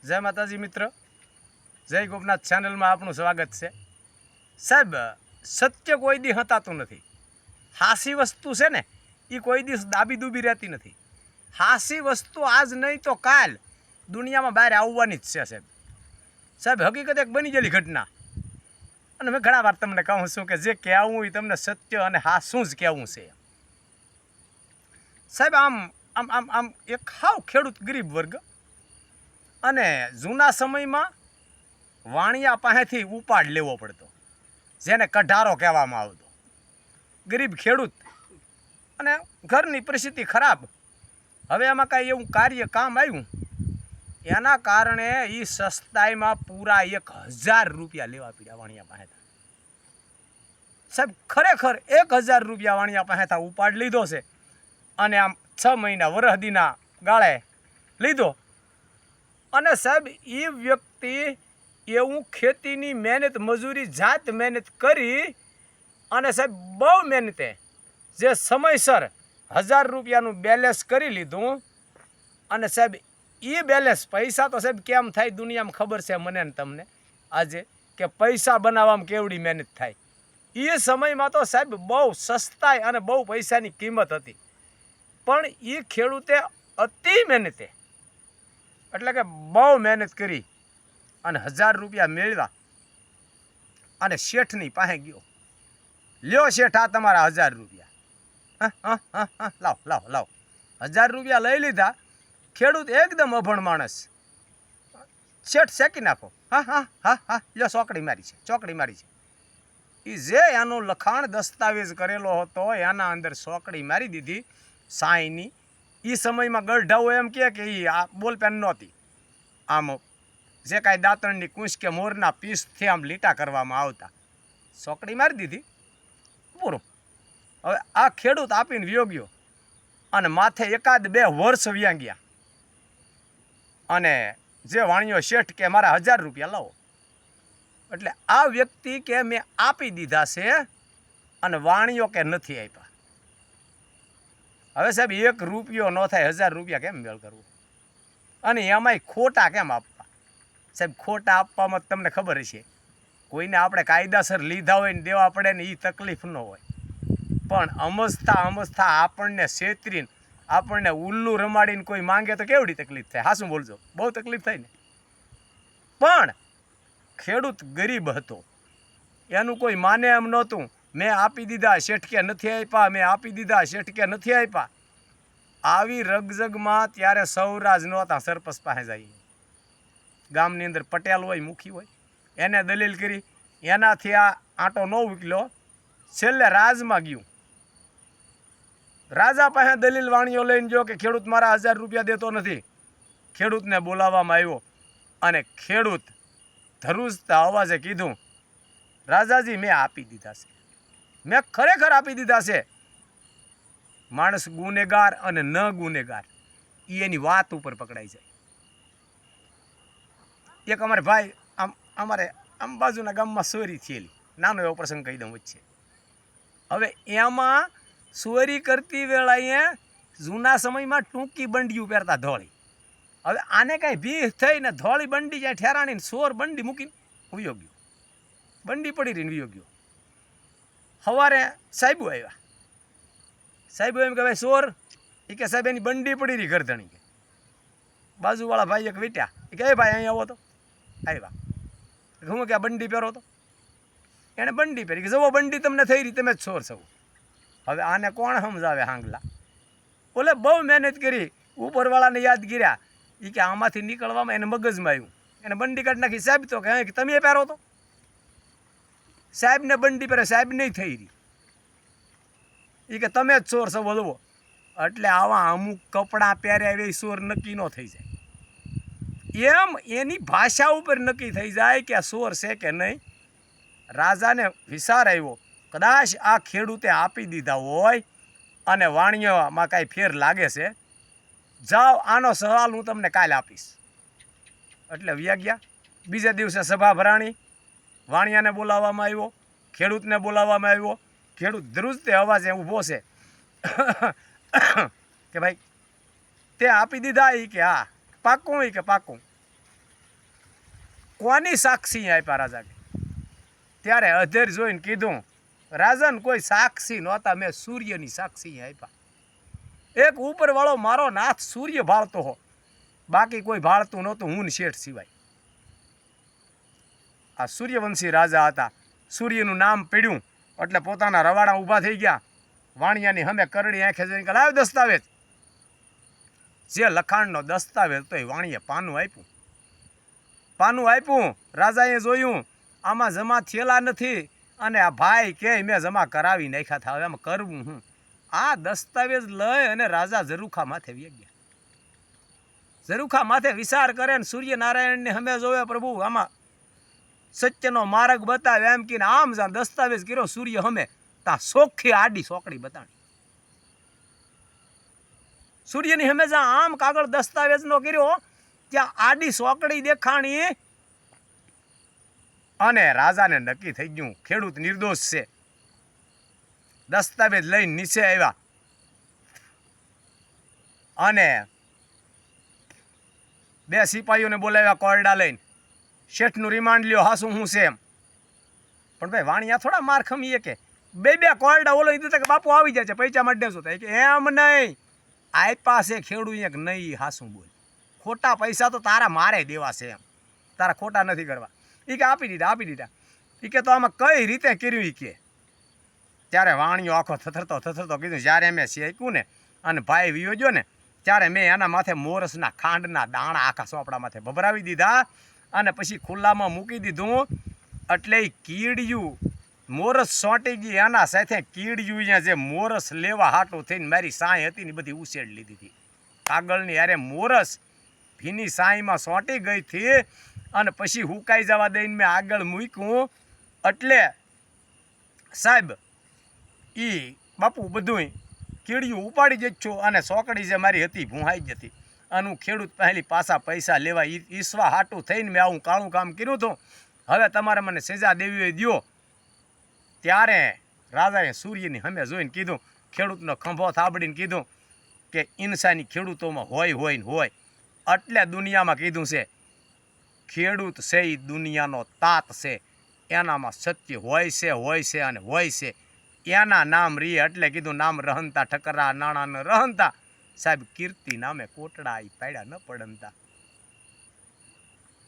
જય માતાજી મિત્ર, જય ગોપનાથ ચેનલમાં આપનું સ્વાગત છે. સાહેબ, સત્ય કોઈ દી હતાતું નથી. હાસી વસ્તુ છે ને એ કોઈ દિવસ દાબી દૂબી રહેતી નથી. હાસી વસ્તુ આજ નહીં તો કાલ દુનિયામાં બહાર આવવાની જ છે. સાહેબ હકીકત એક બની ગયેલી ઘટના, અને મેં ઘણા વાર તમને કહું છું કે જે કહેવું એ તમને સત્ય અને હાસું જ કહેવું છે. સાહેબ આમ આમ આમ આમ એક હાવ ખેડૂત ગરીબ વર્ગ, અને જૂના સમયમાં વાણિયા પાસેથી ઉપાડ લેવો પડતો, જેને કઢારો કહેવામાં આવતો. ગરીબ ખેડૂત અને ઘરની પરિસ્થિતિ ખરાબ. હવે એમાં કાંઈ એવું કાર્ય કામ આવ્યું, એના કારણે એ સસ્તાઈમાં પૂરા 1000 રૂપિયા લેવા પડ્યા વાણિયા પાસેથી. સાહેબ ખરેખર 1000 રૂપિયા વાણિયા પાસેથી ઉપાડ લીધો છે, અને આમ 6 મહિના વરહદીના ગાળે લીધો. અને સાહેબ એ વ્યક્તિ એવું ખેતીની મહેનત મજૂરી જાત મહેનત કરી, અને સાહેબ બહુ મહેનતે જે સમયસર 1000 રૂપિયાનું બેલેન્સ કરી લીધું. અને સાહેબ એ બેલેન્સ પૈસા તો સાહેબ કેમ થાય દુનિયામાં ખબર છે મને ને તમને આજે, કે પૈસા બનાવવામાં કેવડી મહેનત થાય. એ સમયમાં તો સાહેબ બહુ સસ્તાઈ અને બહુ પૈસાની કિંમત હતી, પણ એ ખેડૂતે અતિ મહેનતે, એટલે કે બહુ મહેનત કરી અને 1000 રૂપિયા મેળવ્યા. અને શેઠની પાસે ગયો, લ્યો શેઠ આ તમારા 1000 રૂપિયા. લાવ લાવ લાવ. 1000 રૂપિયા લઈ લીધા. ખેડૂત એકદમ અભણ માણસ. શેઠ શેકી નાખો. હા લ્યો ચોકડી મારી છે, ચોકડી મારી છે. એ જે એનું લખાણ દસ્તાવેજ કરેલો હતો એના અંદર ચોકડી મારી દીધી સાઈની. એ સમયમાં ગઢાઓ એમ કે એ આ બોલપેન નહોતી, આમ જે કાંઈ દાંતણની કૂંચ કે મોરના પીસથી આમ લીટા કરવામાં આવતા. ચોકડી મારી દીધી, પૂરું. હવે આ ખેડૂત આપીને વયો ગયો, અને માથે 1-2 વર્ષ વ્યાં ગયા. અને જે વાણિયો શેઠ કે મારા 1000 રૂપિયા લાવો, એટલે આ વ્યક્તિ કે મેં આપી દીધા છે, અને વાણિયો કે નથી આપ્યા. હવે સાહેબ 1 રૂપિયો ન થાય, 1000 રૂપિયા કેમ મેળ કરવો? અને એમાંય ખોટા કેમ આપવા? સાહેબ ખોટા આપવામાં તમને ખબર હશે, કોઈને આપણે કાયદાસર લીધા હોય ને દેવા પડે ને એ તકલીફ ન હોય, પણ અમસ્તા આપણને છેતરીને આપણને ઉલ્લુ રમાડીને કોઈ માંગે તો કેવડી તકલીફ થાય? હાશું બોલજો, બહુ તકલીફ થાય ને. પણ ખેડૂત ગરીબ હતો, એનું કોઈ માને એમ નહોતું. મેં આપી દીધા, શેઠ કે નથી આપ્યા, મેં આપી દીધા, શેઠ કે નથી આપ્યા. આવી રગઝગમાં ત્યારે સૌરાજ નહોતા સરપંચ પાસે જાય. ગામની અંદર પટેલ હોય, મુખી હોય, એને દલીલ કરી, એનાથી આ આંટો ન ઉકલ્યો. છેલ્લે રાજમાં ગયું. રાજા પાસે દલીલ વાણીઓ લઈને જો કે ખેડૂત મારા 1000 રૂપિયા દેતો નથી. ખેડૂતને બોલાવવામાં આવ્યો, અને ખેડૂત ધ્રુજતા અવાજે કીધું, રાજાજી મેં આપી દીધા છે, મેં ખરેખર આપી દીધા છે. માણસ ગુનેગાર અને ન ગુનેગાર એની વાત ઉપર પકડાઈ જાય. એક અમારે ભાઈ અમારે આમ બાજુના ગામમાં ચોરી થયેલી, નાનો એવો પ્રસંગ કહી દઉં વચ્ચે. હવે એમાં ચોરી કરતી વેળાએ જૂના સમયમાં ટૂંકી બંડીઓ પહેરતા ધોળી. હવે આને કાંઈ ભીખ થઈને ધોળી બંડી જાય ઠેરાણીને ચોર બંડી મૂકીને વયો ગયો, બંડી પડી રહીને વયો ગયો. સવારે સાહેબો આવ્યા. સાહેબો એમ કે ભાઈ ચોર, એ કે સાહેબ એની બંડી પડી રહી ગરદણી. કે બાજુવાળા ભાઈ એક વીટ્યા, એ કે ભાઈ અહીં આવો તો. આવ્યા. હું કે આ બંડી પહેરો તો. એણે બંડી પહેરી, કે જવો બંડી તમને થઈ રહી, તમે જ ચોર છો. હવે આને કોણ સમજાવે? હાંગલા બોલે બહુ મહેનત કરી, ઉપરવાળાને યાદ કર્યા. એ કે આમાંથી નીકળવામાં એને મગજમાં આવ્યું, એને બંડી કાઢી નાખી. સાહેબ તો કે તમે પહેરો તો. સાહેબને બંડી પહેરે, સાહેબ નહીં થઈ રહી. એ કે તમે જ ચોર છો બોલવો. એટલે આવા અમુક કપડાં પહેર્યા એ ચોર નક્કી ન થઈ જાય. એમ એની ભાષા ઉપર નક્કી થઈ જાય કે આ ચોર છે કે નહીં. રાજાને વિચાર આવ્યો, કદાચ આ ખેડૂતે આપી દીધા હોય અને વાણિયામાં કાંઈ ફેર લાગે છે, જાઓ આનો સવાલ હું તમને કાલે આપીશ. એટલે વ્યા ગયા. બીજા દિવસે સભા ભરાણી, વાણિયાને બોલાવવામાં આવ્યો, ખેડૂતને બોલાવવામાં આવ્યો. ખેડૂત ધ્રુજતે અવાજે ઊભો છે કે ભાઈ તે આપી દીધા? એ કે હા. પાક્કું? એ કે પાક્કું. કોની સાક્ષી આપ્યા રાજા કે? ત્યારે અધેર જોઈને કીધું, રાજન કોઈ સાક્ષી નહોતા, મેં સૂર્યની સાક્ષી આપ્યા. એક ઉપરવાળો મારો નાથ સૂર્ય ભાળતો હો, બાકી કોઈ ભાળતું નહોતું, હું ને શેઠ સિવાય. આ સૂર્યવંશી રાજા હતા. સૂર્યનું નામ પડ્યું એટલે પોતાના રવાડા ઊભા થઈ ગયા. વાણિયાની સામે કરડી આંખે જોઈને લાવ દસ્તાવેજ. જે લખાણનો દસ્તાવેજ તો એ વાણીએ પાનું આપ્યું. રાજાએ જોયું આમાં જમા થયેલા નથી, અને આ ભાઈ કે મેં જમા કરાવી નાખ્યા હતા, હવે આમાં કરવું હું? આ દસ્તાવેજ લઈ અને રાજા ઝરૂખા માથે વ્યા ગયા. ઝરૂખા માથે વિચાર કરે ને સૂર્યનારાયણને સામે જોવે, પ્રભુ આમાં સત્યનો માર્ગ બતાવે એમ કે આમ જા દસ્તાવેજ કર્યો સૂર્ય હમે તા સોખી આડી સોકડી બતાણી. સૂર્યની હમે જા આમ કાગળ દસ્તાવેજ નો કર્યો ત્યાં આડી સોકડી દેખાણી. અને રાજાને નક્કી થઈ ગયું ખેડૂત નિર્દોષ છે. દસ્તાવેજ લઈને નીચે આવ્યા અને બે સિપાહીઓને બોલાવ્યા કોરડા લઈને. શેઠનું રિમાન્ડ લ્યો, હાસું હું છે એમ. પણ ભાઈ વાણિયા થોડા માર ખમીએ કે બે કોરડા ઓલો દીધા કે બાપુ આવી જાય છે પૈસા માટે દેશો કે એમ નહીં, આપ્યા છે ખેડૂત એક નહીં, હાસું બોલ. ખોટા પૈસા તો તારા મારે દેવા છે એમ, તારા ખોટા નથી કરવા. એ કે આપી દીધા. એ કે તો આમાં કઈ રીતે કર્યું? એ કે ત્યારે વાણિયો આખો થથરતો કીધું, જ્યારે મેં શેક્યું ને અને ભાઈ વિયો ગયો ને ત્યારે મેં એના માથે મોરસના ખાંડના દાણા આખા સોપડા માથે ભભરાવી દીધા અને પછી ખુલ્લામાં મૂકી દીધું. એટલે એ કીડિયું મોરસ સોંટી ગઈ, એના સાથે કીડિયું જે મોરસ લેવા હાટું થઈને મારી સાંઈ હતી ને બધી ઉછેડ લીધી હતી. કાગળની યારે મોરસ ભીની સાંઈમાં સોંટી ગઈ હતી અને પછી હુકાઈ જવા દઈને મેં આગળ મૂક્યું. એટલે સાહેબ એ બાપુ બધું કીડિયું ઉપાડી જ છું અને સોકડી જે મારી હતી ભૂંહાઈ જતી. અને હું ખેડૂત પહેલી પાછા પૈસા લેવા ઈસવા હાટું થઈને મેં આવું કાળું કામ કર્યું હતું, હવે તમારે મને સજા દેવી હોય દ્યો. ત્યારે રાજાએ સૂર્યની સામે જોઈને કીધું, ખેડૂતનો ખંભો થાબડીને કીધું કે ઇન્સાની ખેડૂતોમાં હોય. એટલે દુનિયામાં કીધું છે ખેડૂત છે એ દુનિયાનો તાત છે, એનામાં સત્ય હોય છે અને હોય છે. એના નામ રીએ એટલે કીધું નામ રહનતા ઠકરા નાણાં ન રહનતા. સાહેબ કીર્તિ નામે કોટડા એ પાડ્યા ન પડનતા.